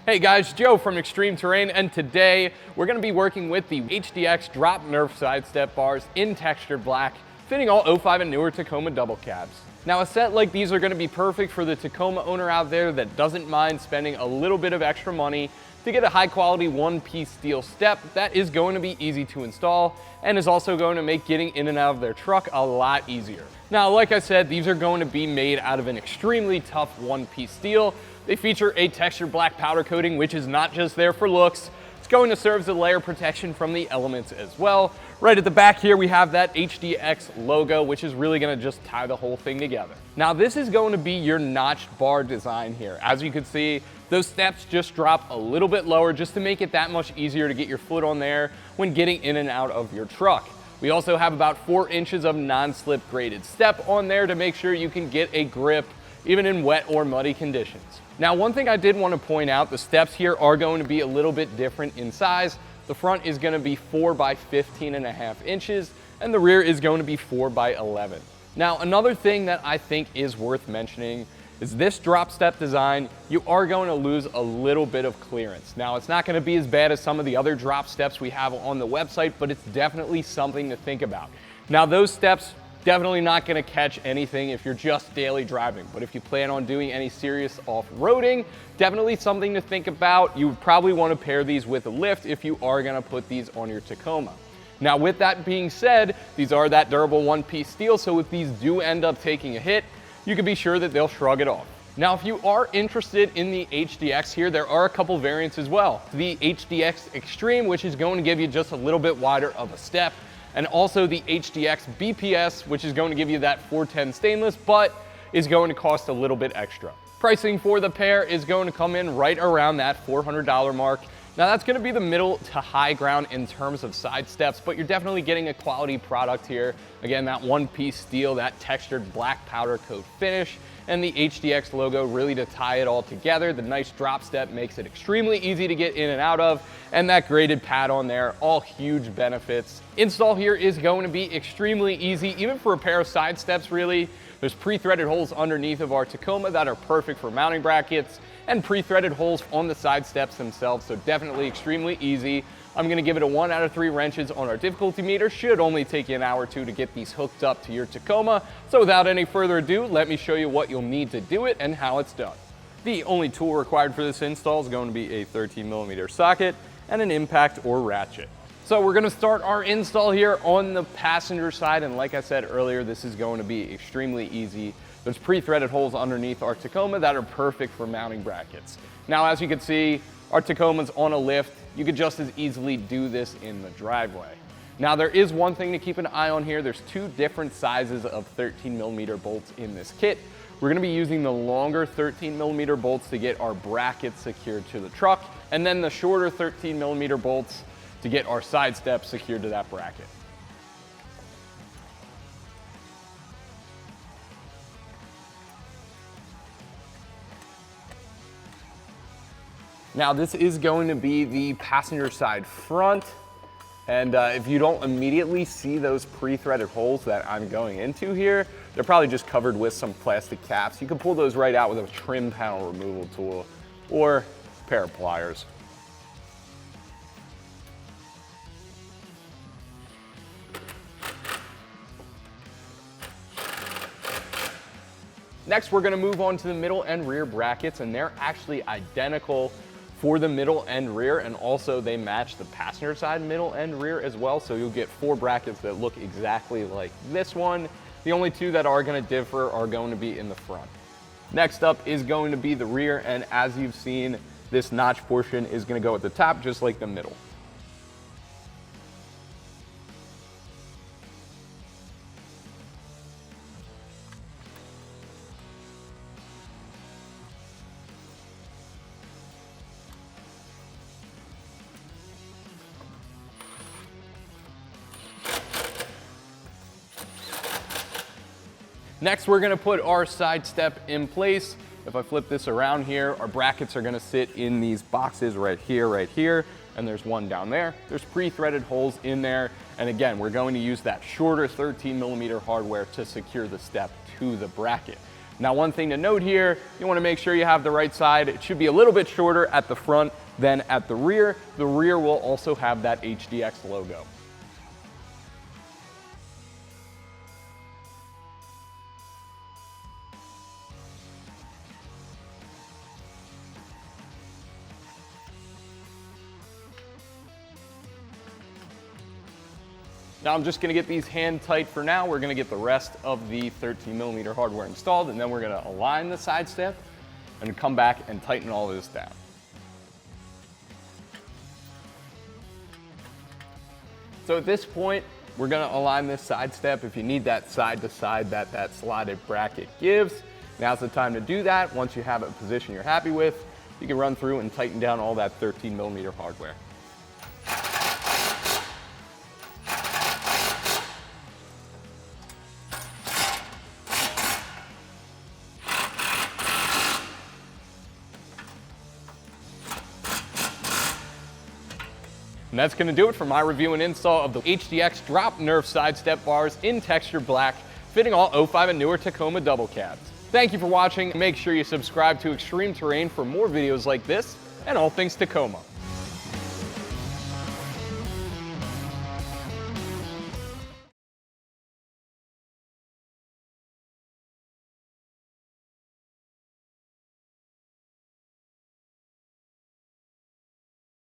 Hey guys, Joe from ExtremeTerrain, and today we're going to be working with the Hdx Drop Nerf sidestep bars in textured black, fitting all 05 and newer Tacoma double cabs. Now a set like these are going to be perfect for the Tacoma owner out there that doesn't mind spending a little bit of extra money to get a high quality one-piece steel step that is going to be easy to install and is also going to make getting in and out of their truck a lot easier. Now, like I said, these are going to be made out of an extremely tough one-piece steel. They feature a textured black powder coating, which is not just there for looks. It's going to serve as a layer protection from the elements as well. Right at the back here, we have that HDX logo, which is really going to just tie the whole thing together. Now, this is going to be your notched bar design here. As you can see, those steps just drop a little bit lower just to make it that much easier to get your foot on there when getting in and out of your truck. We also have about 4 inches of non-slip graded step on there to make sure you can get a grip even in wet or muddy conditions. Now, one thing I did want to point out, the steps here are going to be a little bit different in size. The front is going to be 4 by 15.5 inches, and the rear is going to be 4 by 11. Now, another thing that I think is worth mentioning is this drop step design, you are going to lose a little bit of clearance. Now, it's not going to be as bad as some of the other drop steps we have on the website, but it's definitely something to think about. Now, those steps, definitely not going to catch anything if you're just daily driving, but if you plan on doing any serious off-roading, definitely something to think about. You would probably want to pair these with a lift if you are going to put these on your Tacoma. Now, with that being said, these are that durable one-piece steel, so if these do end up taking a hit, you can be sure that they'll shrug it off. Now, if you are interested in the HDX here, there are a couple variants as well. The Hdx Xtreme, which is going to give you just a little bit wider of a step, and also the Hdx BPS, which is going to give you that 410 stainless, but is going to cost a little bit extra. Pricing for the pair is going to come in right around that $400 mark. Now, that's going to be the middle to high ground in terms of side steps, but you're definitely getting a quality product here. Again, that one-piece steel, that textured black powder coat finish, and the HDX logo really to tie it all together. The nice drop step makes it extremely easy to get in and out of, and that graded pad on there, all huge benefits. Install here is going to be extremely easy, even for a pair of side steps, really. There's pre-threaded holes underneath of our Tacoma that are perfect for mounting brackets, and pre-threaded holes on the side steps themselves, so definitely extremely easy. I'm gonna give it a 1 out of 3 wrenches on our difficulty meter. Should only take you an hour or two to get these hooked up to your Tacoma. So without any further ado, let me show you what you'll need to do it and how it's done. The only tool required for this install is going to be a 13mm socket and an impact or ratchet. So we're gonna start our install here on the passenger side, and like I said earlier, this is going to be extremely easy. There's pre-threaded holes underneath our Tacoma that are perfect for mounting brackets. Now, as you can see, our Tacoma's on a lift. You could just as easily do this in the driveway. Now, there is one thing to keep an eye on here. There's 2 different sizes of 13mm bolts in this kit. We're gonna be using the longer 13mm bolts to get our brackets secured to the truck, and then the shorter 13mm bolts to get our side steps secured to that bracket. Now, this is going to be the passenger side front, and if you don't immediately see those pre-threaded holes that I'm going into here, they're probably just covered with some plastic caps. You can pull those right out with a trim panel removal tool or a pair of pliers. Next, we're gonna move on to the middle and rear brackets, and they're actually identical for the middle and rear, and also they match the passenger side middle and rear as well, so you'll get 4 brackets that look exactly like this one. The only 2 that are going to differ are going to be in the front. Next up is going to be the rear, and as you've seen, this notch portion is going to go at the top just like the middle. Next, we're gonna put our side step in place. If I flip this around here, our brackets are gonna sit in these boxes right here, and there's one down there. There's pre-threaded holes in there. And again, we're going to use that shorter 13mm hardware to secure the step to the bracket. Now, one thing to note here, you want to make sure you have the right side. It should be a little bit shorter at the front than at the rear. The rear will also have that HDX logo. Now I'm just gonna get these hand tight for now. We're gonna get the rest of the 13mm hardware installed, and then we're gonna align the side step and come back and tighten all this down. So at this point, we're gonna align this side step. If you need that side to side that slotted bracket gives, now's the time to do that. Once you have a position you're happy with, you can run through and tighten down all that 13mm hardware. And that's going to do it for my review and install of the Hdx Drop Nerf side step bars in textured black, fitting all 05 and newer Tacoma double cabs. Thank you for watching. Make sure you subscribe to ExtremeTerrain for more videos like this and all things Tacoma.